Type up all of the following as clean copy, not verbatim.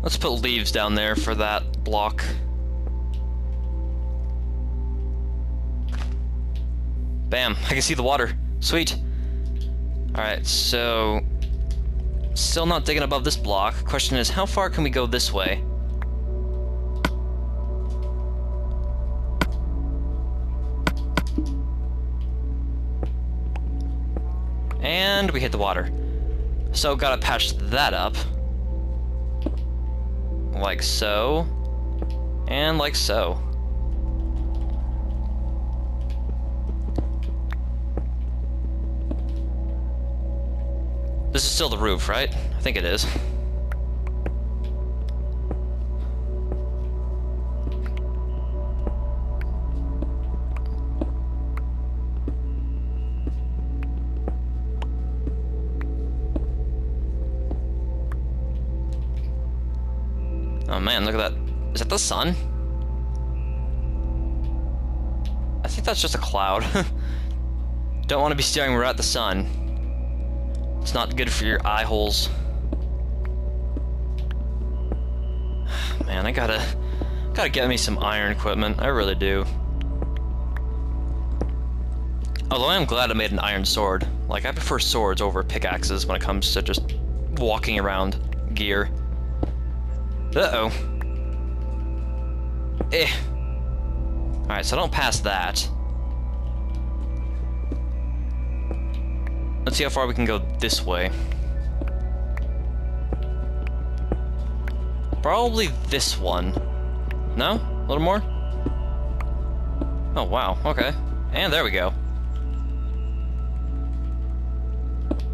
Let's put leaves down there for that block. Bam, I can see the water. Sweet. Alright, so... still not digging above this block. Question is, how far can we go this way? And we hit the water. So, gotta patch that up. Like so. And like so. This is still the roof, right? I think it is. Oh man, look at that. Is that the sun? I think that's just a cloud. Don't want to be staring right at the sun. It's not good for your eye holes. Man, I gotta get me some iron equipment. I really do. Although I am glad I made an iron sword. Like, I prefer swords over pickaxes when it comes to just walking around gear. Uh-oh. Alright, so I don't pass that. Let's see how far we can go this way. Probably this one. No? A little more? Oh, wow. Okay. And there we go.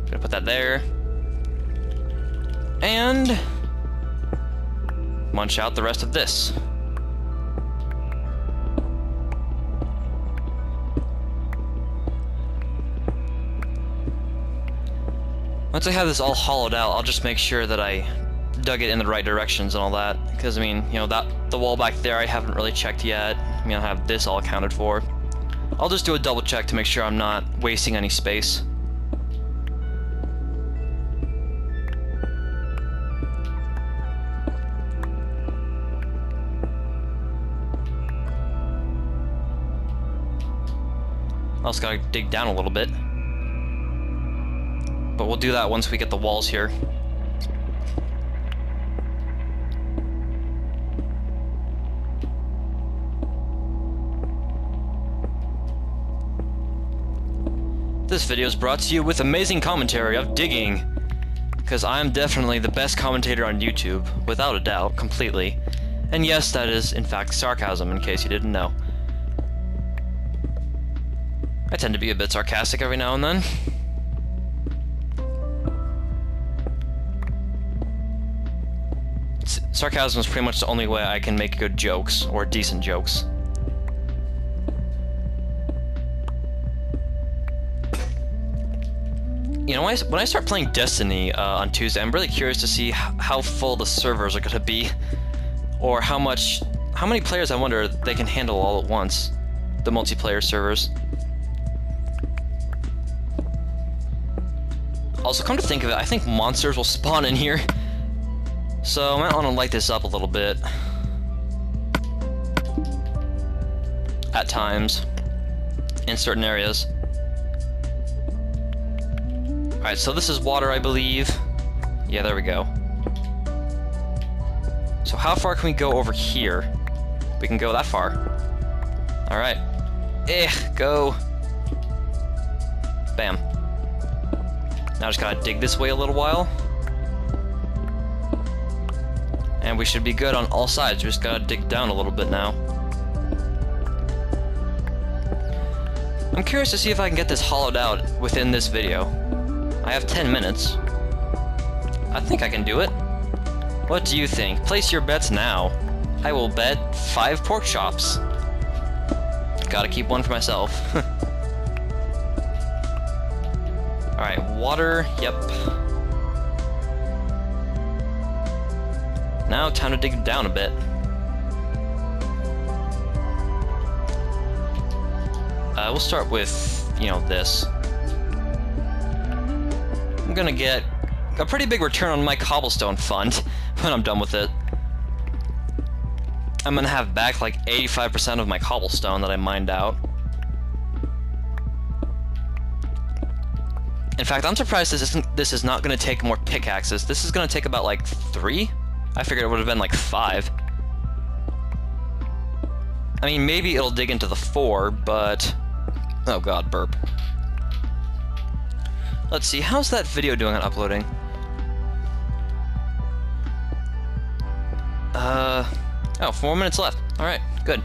Gonna put that there. And... munch out the rest of this. Once I have this all hollowed out, I'll just make sure that I dug it in the right directions and all that. Because, I mean, you know, the wall back there I haven't really checked yet. I mean, I have this all accounted for. I'll just do a double check to make sure I'm not wasting any space. I also gotta dig down a little bit. But we'll do that once we get the walls here. This video is brought to you with amazing commentary of digging. Because I'm definitely the best commentator on YouTube, without a doubt, completely. And yes, that is in fact sarcasm, in case you didn't know. I tend to be a bit sarcastic every now and then. Sarcasm is pretty much the only way I can make good jokes, or decent jokes. You know, when I start playing Destiny on Tuesday, I'm really curious to see how full the servers are going to be. Or how many players I wonder they can handle all at once. The multiplayer servers. Also, come to think of it, I think monsters will spawn in here. So I might want to light this up a little bit. At times. In certain areas. Alright, so this is water, I believe. Yeah, there we go. So how far can we go over here? We can go that far. Alright. Go. Bam. Now I just gotta dig this way a little while. And we should be good on all sides. We just gotta dig down a little bit now. I'm curious to see if I can get this hollowed out within this video. I have 10 minutes. I think I can do it. What do you think? Place your bets now. I will bet 5 pork chops. Gotta keep one for myself. Alright, water, yep. Now, time to dig down a bit. We'll start with, you know, this. I'm gonna get a pretty big return on my cobblestone fund when I'm done with it, I'm gonna have back like 85% of my cobblestone that I mined out. In fact, I'm surprised this is not gonna take more pickaxes. This is gonna take about like 3? I figured it would have been like 5. I mean, maybe it'll dig into the 4, but... Oh god, burp. Let's see, how's that video doing on uploading? Oh, 4 minutes left. Alright, good.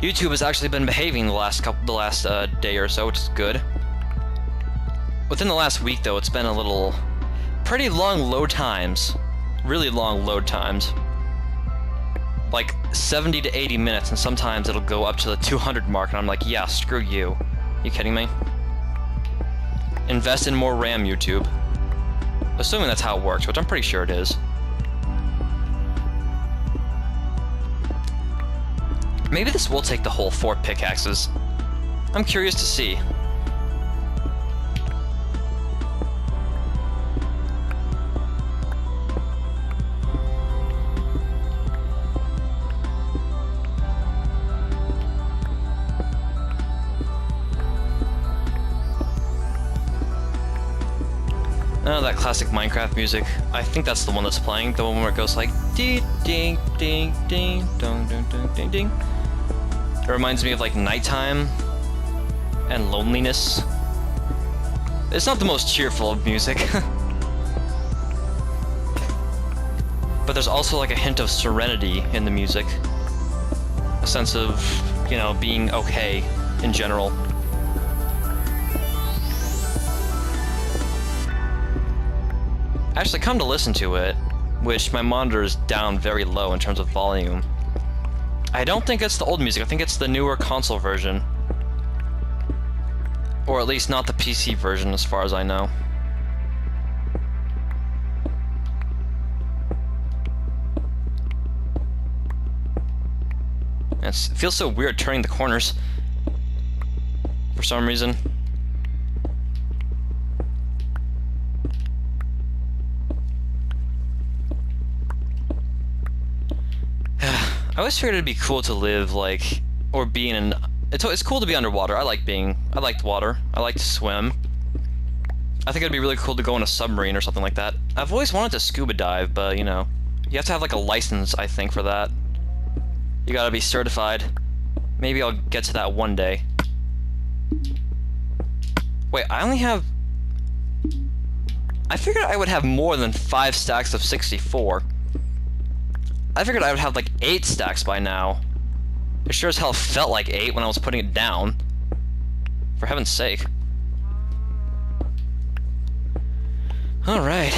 YouTube has actually been behaving the last day or so, which is good. Within the last week, though, it's been pretty long load times. Really long load times. Like 70 to 80 minutes, and sometimes it'll go up to the 200 mark, and I'm like, yeah, screw you. You kidding me? Invest in more RAM, YouTube. Assuming that's how it works, which I'm pretty sure it is. Maybe this will take the whole 4 pickaxes. I'm curious to see. Oh, that classic Minecraft music. I think that's the one that's playing. The one where it goes like ding ding ding ding dong ding ding ding ding. It reminds me of like nighttime and loneliness. It's not the most cheerful of music. But there's also like a hint of serenity in the music. A sense of, you know, being okay in general. Actually, come to listen to it, which my monitor is down very low in terms of volume. I don't think it's the old music, I think it's the newer console version. Or at least not the PC version, as far as I know. It feels so weird turning the corners for some reason. I always figured it'd be cool to live like, or be in an. It's cool to be underwater. I liked water. I like to swim. I think it'd be really cool to go in a submarine or something like that. I've always wanted to scuba dive, but you know, you have to have like a license, I think, for that. You gotta be certified. Maybe I'll get to that one day. Wait, I only have. I figured I would have more than 5 stacks of 64. I figured I would have like 8 stacks by now. It sure as hell felt like 8 when I was putting it down. For heaven's sake. Alright.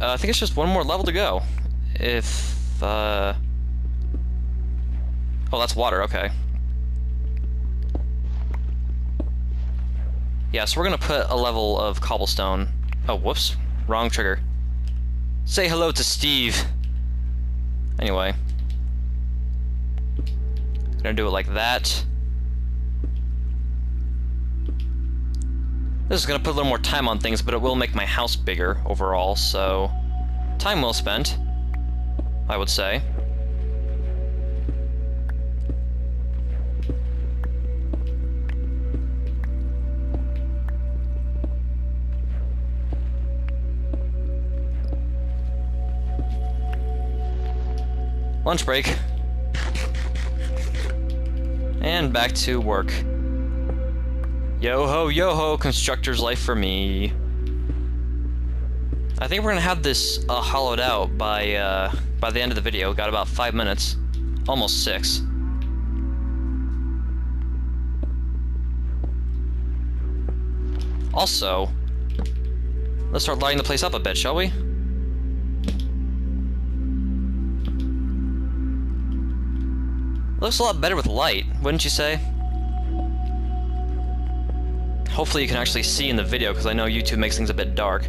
I think it's just one more level to go. Oh, that's water, okay. Yeah, so we're gonna put a level of cobblestone. Oh, whoops. Wrong trigger. Say hello to Steve. Anyway. Gonna do it like that. This is gonna put a little more time on things, but it will make my house bigger overall, so... Time well spent, I would say. Lunch break. And back to work. Yo ho, constructor's life for me. I think we're gonna have this hollowed out by the end of the video. Got about 5 minutes. Almost 6. Also, let's start lighting the place up a bit, shall we? Looks a lot better with light, wouldn't you say? Hopefully you can actually see in the video, because I know YouTube makes things a bit dark.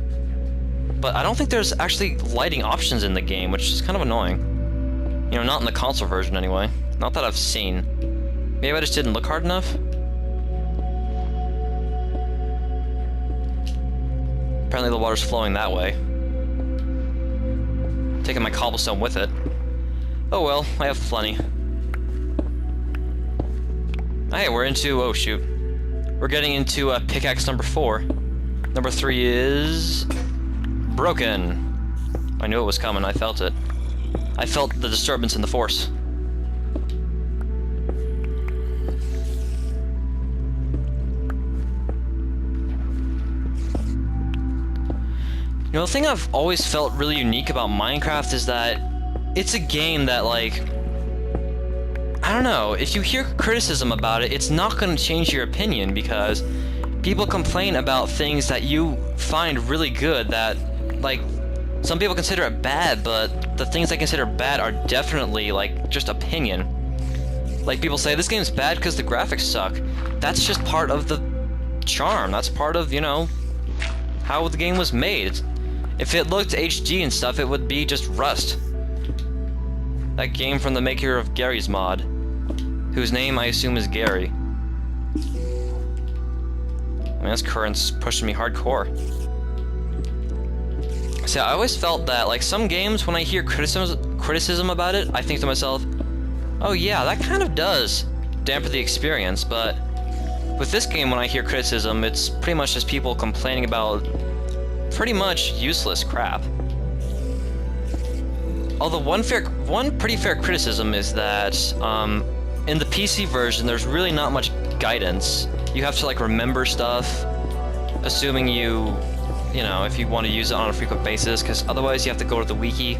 But I don't think there's actually lighting options in the game, which is kind of annoying. You know, not in the console version anyway. Not that I've seen. Maybe I just didn't look hard enough? Apparently the water's flowing that way. Taking my cobblestone with it. Oh well, I have plenty. Hey, we're into... oh shoot. We're getting into pickaxe number 4. Number 3 is... broken. I knew it was coming, I felt it. I felt the disturbance in the force. You know, the thing I've always felt really unique about Minecraft is that it's a game that, like, I don't know, if you hear criticism about it, it's not going to change your opinion, because people complain about things that you find really good that, like, some people consider it bad, but the things I consider bad are definitely, like, just opinion. Like, people say, this game's bad because the graphics suck. That's just part of the charm. That's part of, you know, how the game was made. If it looked HD and stuff, it would be just Rust. That game from the maker of Gary's mod, whose name I assume is Gary. I mean, this current's pushing me hardcore. See, I always felt that, like, some games, when I hear criticism about it, I think to myself, oh yeah, that kind of does dampen the experience, but with this game, when I hear criticism, it's pretty much just people complaining about pretty much useless crap. Although one pretty fair criticism is that in the PC version, there's really not much guidance. You have to, like, remember stuff, assuming you know, if you want to use it on a frequent basis, because otherwise you have to go to the wiki.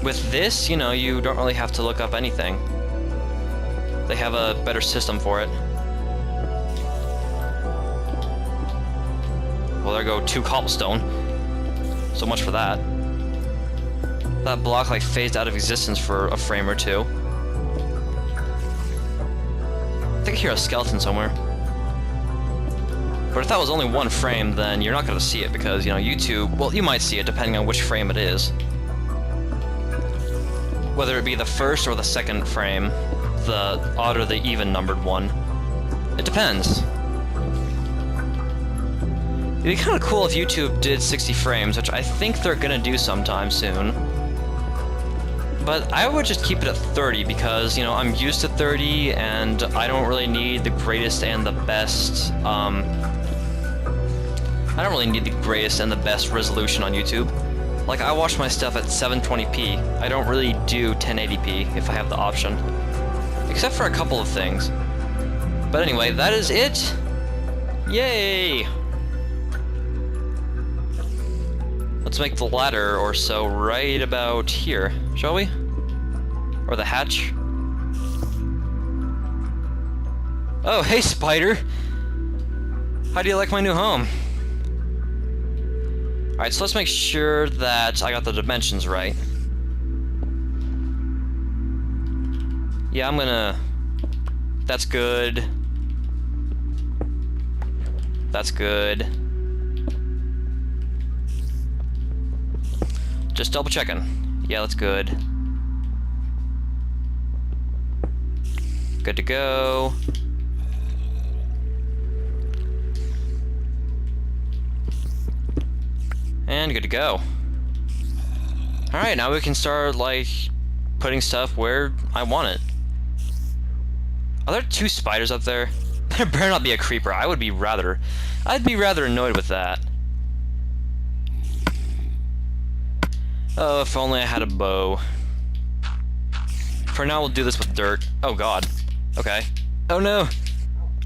With this, you know, you don't really have to look up anything. They have a better system for it. Well, there go 2 cobblestone. So much for that. That block, like, phased out of existence for a frame or 2. I think I hear a skeleton somewhere. But if that was only 1 frame, then you're not going to see it because, you know, YouTube... well, you might see it depending on which frame it is. Whether it be the first or the second frame. The odd or the even numbered one. It depends. It'd be kind of cool if YouTube did 60 frames, which I think they're gonna do sometime soon. But I would just keep it at 30 because, you know, I'm used to 30 and I don't really need the greatest and the best, I don't really need the greatest and the best resolution on YouTube. Like, I watch my stuff at 720p. I don't really do 1080p if I have the option. Except for a couple of things. But anyway, that is it! Yay! Let's make the ladder or so right about here, shall we? Or the hatch? Oh, hey, spider! How do you like my new home? Alright, so let's make sure that I got the dimensions right. Yeah, I'm gonna... that's good. That's good. Just double checking. Yeah, that's good. Good to go. And good to go. Alright, now we can start, like, putting stuff where I want it. Are there 2 spiders up there? There better not be a creeper. I'd be rather annoyed with that. Oh, if only I had a bow. For now, we'll do this with dirt. Oh god. Okay. Oh no!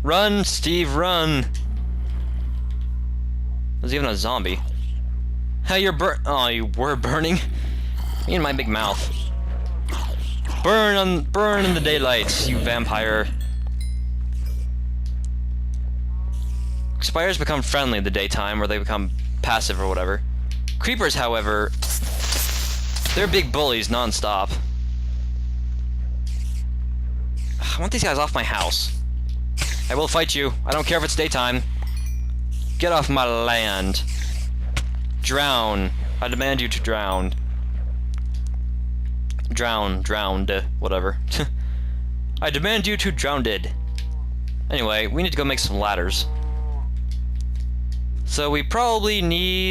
Run, Steve, run! There's even a zombie. Hey, you're oh, you were burning? Me and my big mouth. Burn in the daylight, you vampire. Spiders become friendly in the daytime, or they become passive or whatever. Creepers, however, they're big bullies non-stop. I want these guys off my house. I will fight you. I don't care if it's daytime. Get off my land. Drown. I demand you to drown. Drowned, whatever. I demand you to drowned. Anyway, we need to go make some ladders. So we probably need